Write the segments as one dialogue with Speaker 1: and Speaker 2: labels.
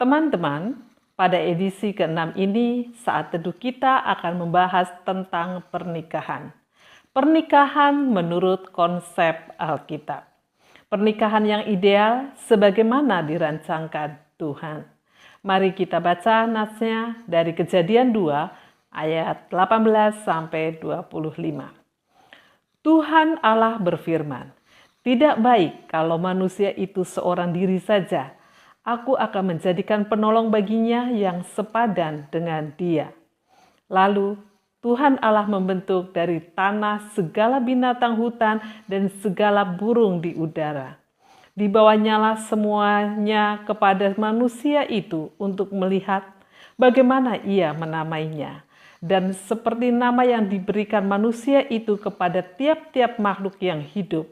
Speaker 1: Teman-teman, pada edisi ke-6 ini saat teduh kita akan membahas tentang pernikahan. Pernikahan menurut konsep Alkitab. Pernikahan yang ideal sebagaimana dirancangkan Tuhan. Mari kita baca natsnya dari Kejadian 2 ayat 18 sampai 25. Tuhan Allah berfirman, "Tidak baik kalau manusia itu seorang diri saja. Aku akan menjadikan penolong baginya yang sepadan dengan dia." Lalu Tuhan Allah membentuk dari tanah segala binatang hutan dan segala burung di udara. Dibawanyalah semuanya kepada manusia itu untuk melihat bagaimana ia menamainya. Dan seperti nama yang diberikan manusia itu kepada tiap-tiap makhluk yang hidup,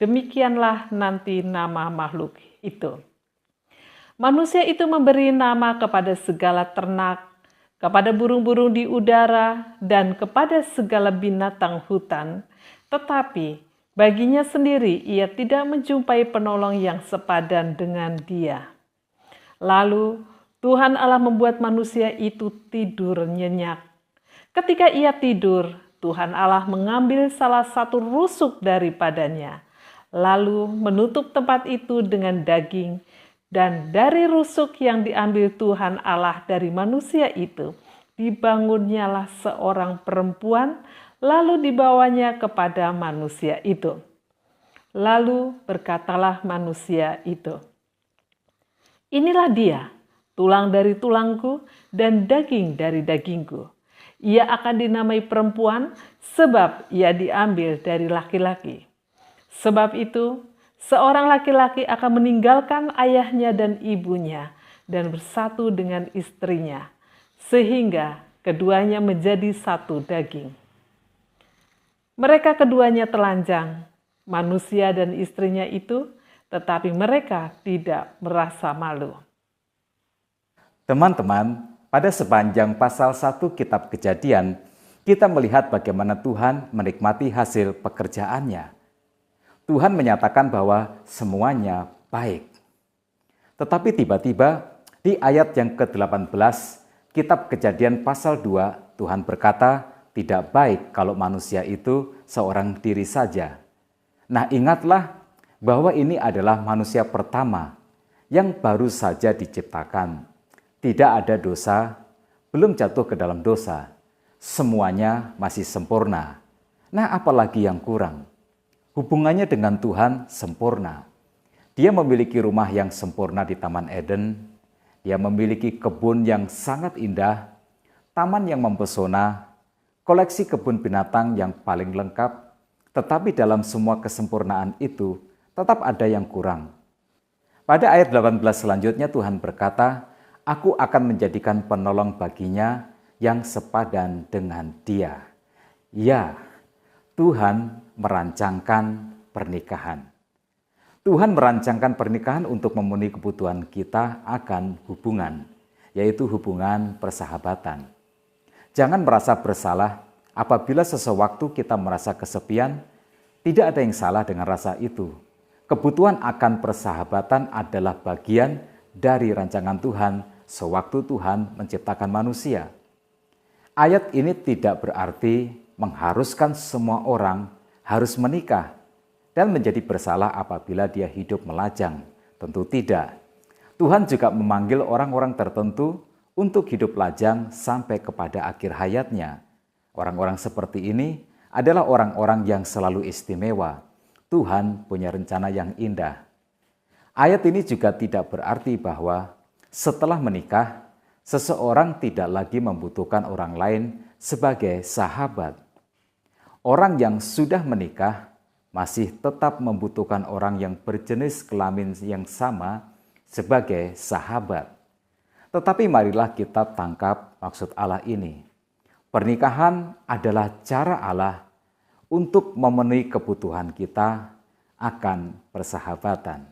Speaker 1: demikianlah nanti nama makhluk itu. Manusia itu memberi nama kepada segala ternak, kepada burung-burung di udara, dan kepada segala binatang hutan. Tetapi baginya sendiri ia tidak menjumpai penolong yang sepadan dengan dia. Lalu Tuhan Allah membuat manusia itu tidur nyenyak. Ketika ia tidur, Tuhan Allah mengambil salah satu rusuk daripadanya, lalu menutup tempat itu dengan daging. Dan dari rusuk yang diambil Tuhan Allah dari manusia itu, dibangunnyalah seorang perempuan, lalu dibawanya kepada manusia itu. Lalu berkatalah manusia itu, "Inilah dia, tulang dari tulangku dan daging dari dagingku. Ia akan dinamai perempuan sebab ia diambil dari laki-laki. Sebab itu, seorang laki-laki akan meninggalkan ayahnya dan ibunya dan bersatu dengan istrinya, sehingga keduanya menjadi satu daging." Mereka keduanya telanjang, manusia dan istrinya itu, tetapi mereka tidak merasa malu.
Speaker 2: Teman-teman, pada sepanjang pasal 1 kitab Kejadian, kita melihat bagaimana Tuhan menikmati hasil pekerjaannya. Tuhan menyatakan bahwa semuanya baik. Tetapi tiba-tiba di ayat yang ke-18 kitab Kejadian pasal 2, Tuhan berkata, tidak baik kalau manusia itu seorang diri saja. Nah, ingatlah bahwa ini adalah manusia pertama yang baru saja diciptakan. Tidak ada dosa, belum jatuh ke dalam dosa. Semuanya masih sempurna. Nah, apalagi yang kurang? Hubungannya dengan Tuhan sempurna. Dia memiliki rumah yang sempurna di Taman Eden. Dia memiliki kebun yang sangat indah, taman yang mempesona, koleksi kebun binatang yang paling lengkap. Tetapi dalam semua kesempurnaan itu, tetap ada yang kurang. Pada ayat 18 selanjutnya Tuhan berkata, "Aku akan menjadikan penolong baginya yang sepadan dengan dia." Ya, Tuhan merancangkan pernikahan. Tuhan merancangkan pernikahan untuk memenuhi kebutuhan kita akan hubungan, yaitu hubungan persahabatan. Jangan merasa bersalah apabila sesewaktu kita merasa kesepian. Tidak ada yang salah dengan rasa itu. Kebutuhan akan persahabatan adalah bagian dari rancangan Tuhan sewaktu Tuhan menciptakan manusia. Ayat ini tidak berarti mengharuskan semua orang harus menikah dan menjadi bersalah apabila dia hidup melajang. Tentu tidak. Tuhan juga memanggil orang-orang tertentu untuk hidup lajang sampai kepada akhir hayatnya. Orang-orang seperti ini adalah orang-orang yang selalu istimewa. Tuhan punya rencana yang indah. Ayat ini juga tidak berarti bahwa setelah menikah, seseorang tidak lagi membutuhkan orang lain sebagai sahabat. Orang yang sudah menikah masih tetap membutuhkan orang yang berjenis kelamin yang sama sebagai sahabat. Tetapi marilah kita tangkap maksud Allah ini. Pernikahan adalah cara Allah untuk memenuhi kebutuhan kita akan persahabatan.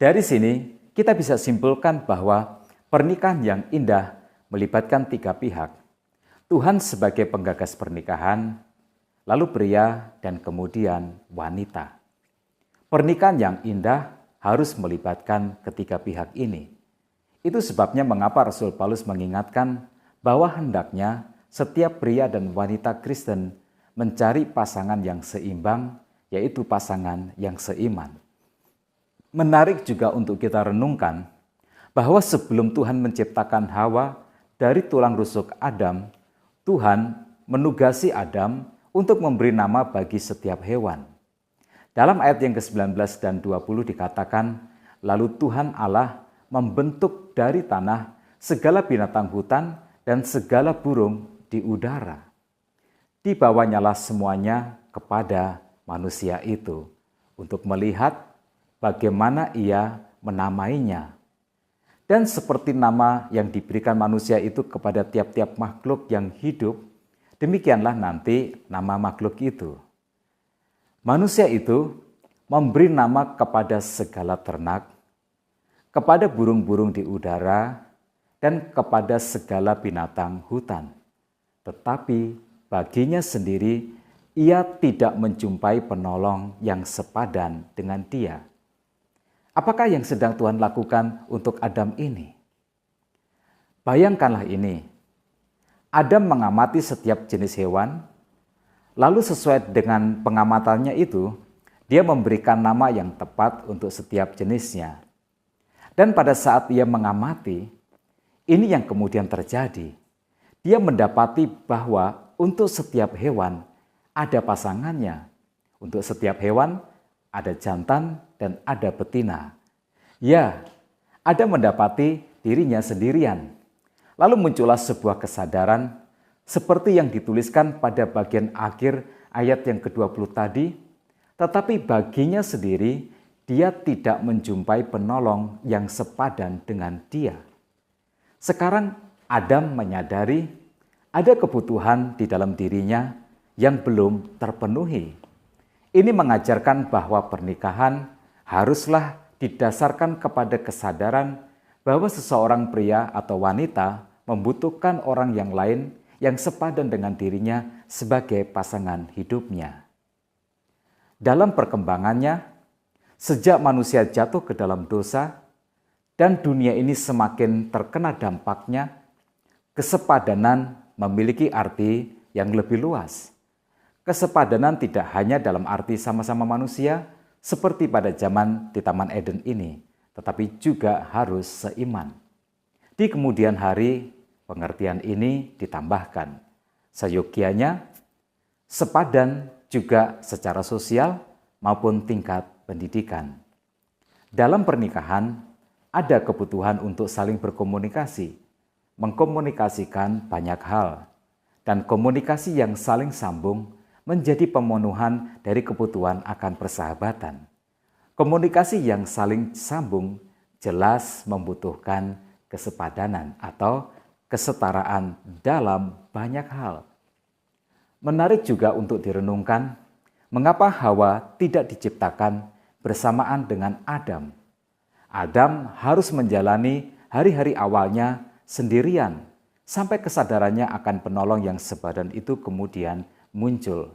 Speaker 2: Dari sini kita bisa simpulkan bahwa pernikahan yang indah melibatkan 3 pihak. Tuhan sebagai penggagas pernikahan, lalu pria dan kemudian wanita. Pernikahan yang indah harus melibatkan ketiga pihak ini. Itu sebabnya mengapa Rasul Paulus mengingatkan bahwa hendaknya setiap pria dan wanita Kristen mencari pasangan yang seimbang, yaitu pasangan yang seiman. Menarik juga untuk kita renungkan bahwa sebelum Tuhan menciptakan Hawa dari tulang rusuk Adam, Tuhan menugasi Adam untuk memberi nama bagi setiap hewan. Dalam ayat yang ke-19 dan 20 dikatakan, lalu Tuhan Allah membentuk dari tanah segala binatang hutan dan segala burung di udara. Dibawanyalah semuanya kepada manusia itu untuk melihat bagaimana ia menamainya. Dan seperti nama yang diberikan manusia itu kepada tiap-tiap makhluk yang hidup, demikianlah nanti nama makhluk itu. Manusia itu memberi nama kepada segala ternak, kepada burung-burung di udara, dan kepada segala binatang hutan. Tetapi baginya sendiri, ia tidak menjumpai penolong yang sepadan dengan dia. Apakah yang sedang Tuhan lakukan untuk Adam ini? Bayangkanlah ini, Adam mengamati setiap jenis hewan, lalu sesuai dengan pengamatannya itu, dia memberikan nama yang tepat untuk setiap jenisnya. Dan pada saat ia mengamati, ini yang kemudian terjadi. Dia mendapati bahwa untuk setiap hewan ada pasangannya. Untuk setiap hewan ada jantan dan ada betina. Ya, Adam mendapati dirinya sendirian. Lalu muncullah sebuah kesadaran seperti yang dituliskan pada bagian akhir ayat yang ke-20 tadi, tetapi baginya sendiri dia tidak menjumpai penolong yang sepadan dengan dia. Sekarang Adam menyadari ada kebutuhan di dalam dirinya yang belum terpenuhi. Ini mengajarkan bahwa pernikahan haruslah didasarkan kepada kesadaran bahwa seseorang pria atau wanita membutuhkan orang yang lain yang sepadan dengan dirinya sebagai pasangan hidupnya. Dalam perkembangannya, sejak manusia jatuh ke dalam dosa dan dunia ini semakin terkena dampaknya, kesepadanan memiliki arti yang lebih luas. Kesepadanan tidak hanya dalam arti sama-sama manusia seperti pada zaman di Taman Eden ini, tetapi juga harus seiman. Di kemudian hari, pengertian ini ditambahkan. Seyogianya, sepadan juga secara sosial maupun tingkat pendidikan. Dalam pernikahan, ada kebutuhan untuk saling berkomunikasi, mengkomunikasikan banyak hal, dan komunikasi yang saling sambung menjadi pemenuhan dari kebutuhan akan persahabatan. Komunikasi yang saling sambung jelas membutuhkan kesepadanan atau kesetaraan dalam banyak hal. Menarik juga untuk direnungkan, mengapa Hawa tidak diciptakan bersamaan dengan Adam. Adam harus menjalani hari-hari awalnya sendirian, sampai kesadarannya akan penolong yang sepadan itu kemudian muncul.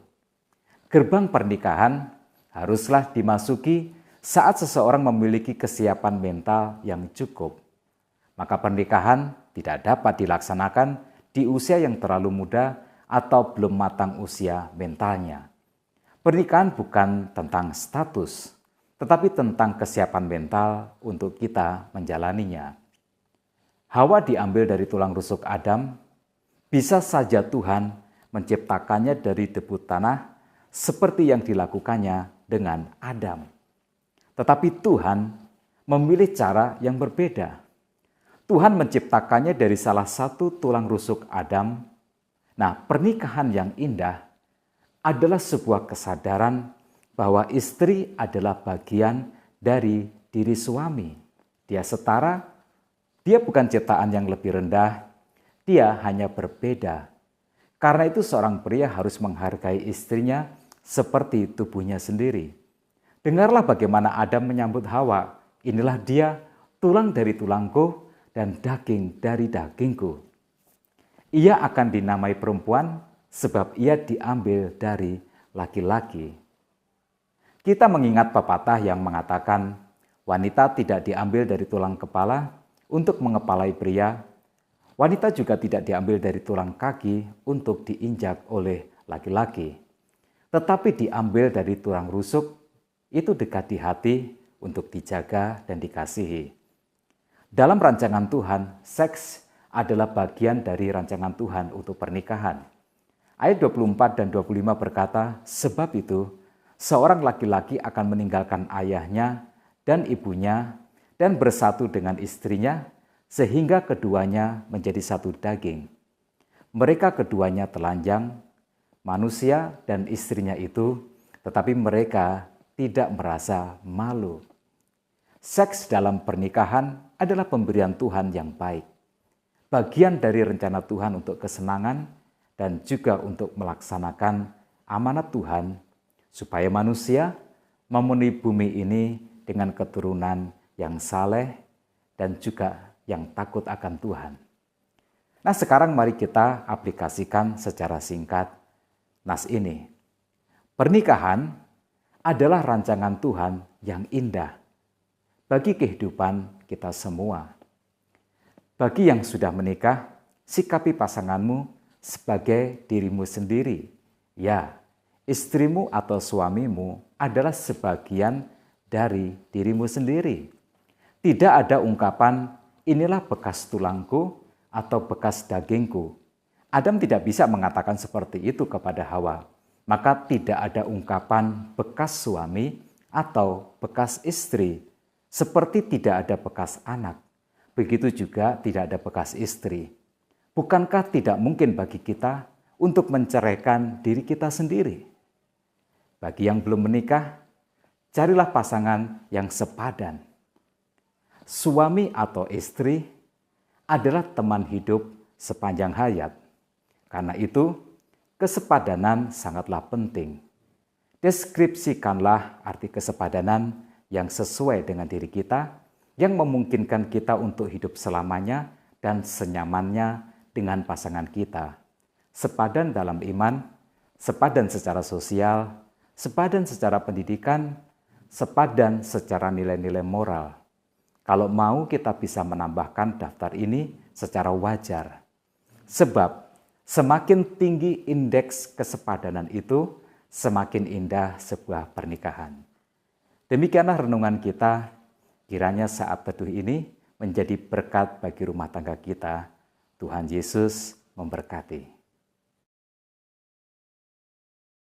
Speaker 2: Gerbang pernikahan haruslah dimasuki saat seseorang memiliki kesiapan mental yang cukup. Maka pernikahan tidak dapat dilaksanakan di usia yang terlalu muda atau belum matang usia mentalnya. Pernikahan bukan tentang status, tetapi tentang kesiapan mental untuk kita menjalaninya. Hawa diambil dari tulang rusuk Adam, bisa saja Tuhan menciptakannya dari debu tanah seperti yang dilakukannya dengan Adam. Tetapi Tuhan memilih cara yang berbeda. Tuhan menciptakannya dari salah satu tulang rusuk Adam. Nah, pernikahan yang indah adalah sebuah kesadaran bahwa istri adalah bagian dari diri suami. Dia setara, dia bukan ciptaan yang lebih rendah, dia hanya berbeda. Karena itu seorang pria harus menghargai istrinya seperti tubuhnya sendiri. Dengarlah bagaimana Adam menyambut Hawa. Inilah dia, tulang dari tulangku dan daging dari dagingku. Ia akan dinamai perempuan sebab ia diambil dari laki-laki. Kita mengingat pepatah yang mengatakan wanita tidak diambil dari tulang kepala untuk mengepalai pria, wanita juga tidak diambil dari tulang kaki untuk diinjak oleh laki-laki, tetapi diambil dari tulang rusuk, itu dekat di hati untuk dijaga dan dikasihi. Dalam rancangan Tuhan, seks adalah bagian dari rancangan Tuhan untuk pernikahan. Ayat 24 dan 25 berkata, sebab itu, seorang laki-laki akan meninggalkan ayahnya dan ibunya dan bersatu dengan istrinya, sehingga keduanya menjadi satu daging. Mereka keduanya telanjang, manusia dan istrinya itu, tetapi mereka tidak merasa malu. Seks dalam pernikahan adalah pemberian Tuhan yang baik. Bagian dari rencana Tuhan untuk kesenangan dan juga untuk melaksanakan amanat Tuhan supaya manusia memenuhi bumi ini dengan keturunan yang saleh dan juga yang takut akan Tuhan. Nah, sekarang mari kita aplikasikan secara singkat nas ini. Pernikahan adalah rancangan Tuhan yang indah bagi kehidupan kita semua. Bagi yang sudah menikah, sikapi pasanganmu sebagai dirimu sendiri. Ya, istrimu atau suamimu adalah sebagian dari dirimu sendiri. Tidak ada ungkapan, inilah bekas tulangku atau bekas dagingku. Adam tidak bisa mengatakan seperti itu kepada Hawa. Maka tidak ada ungkapan bekas suami atau bekas istri. Seperti tidak ada bekas anak. Begitu juga tidak ada bekas istri. Bukankah tidak mungkin bagi kita untuk menceraikan diri kita sendiri? Bagi yang belum menikah, carilah pasangan yang sepadan. Suami atau istri adalah teman hidup sepanjang hayat. Karena itu, kesepadanan sangatlah penting. Deskripsikanlah arti kesepadanan yang sesuai dengan diri kita, yang memungkinkan kita untuk hidup selamanya dan senyamannya dengan pasangan kita. Sepadan dalam iman, sepadan secara sosial, sepadan secara pendidikan, sepadan secara nilai-nilai moral. Kalau mau kita bisa menambahkan daftar ini secara wajar. Sebab semakin tinggi indeks kesepadanan itu, semakin indah sebuah pernikahan. Demikianlah renungan kita, kiranya saat teduh ini menjadi berkat bagi rumah tangga kita. Tuhan Yesus memberkati.